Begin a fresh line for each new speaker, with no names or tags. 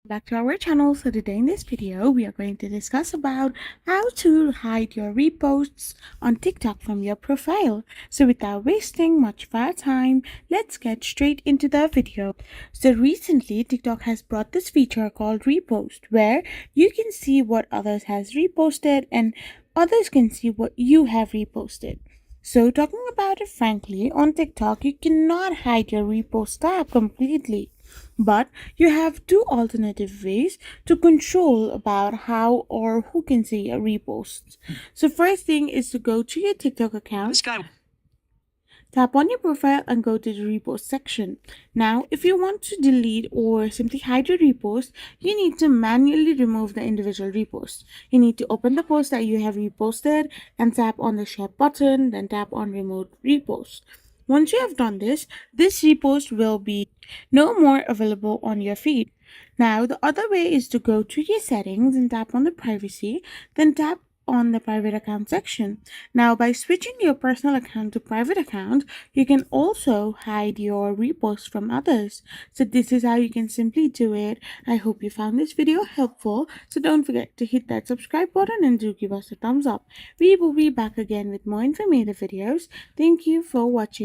Back to our channel. So today in this video we are going to discuss about how to hide your reposts on TikTok from your profile. So without wasting much of our time, let's get straight into the video. So recently TikTok has brought this feature called repost, where you can see what others has reposted and others can see what you have reposted. So talking about it frankly, on TikTok you cannot hide your repost tab completely, but you have two alternative ways to control about how or who can see your reposts. So first thing is to go to your TikTok account, tap on your profile and go to the repost section. Now, if you want to delete or simply hide your repost, you need to manually remove the individual repost. You need to open the post that you have reposted and tap on the share button, then tap on remove repost. Once you have done this, this repost will be no more available on your feed. Now, the other way is to go to your settings and tap on the privacy, then tap on the private account section. Now, by switching your personal account to private account, you can also hide your reposts from others. So this is how you can simply do it. I hope you found this video helpful. So don't forget to hit that subscribe button and do give us a thumbs up. We will be back again with more informative videos. Thank you for watching.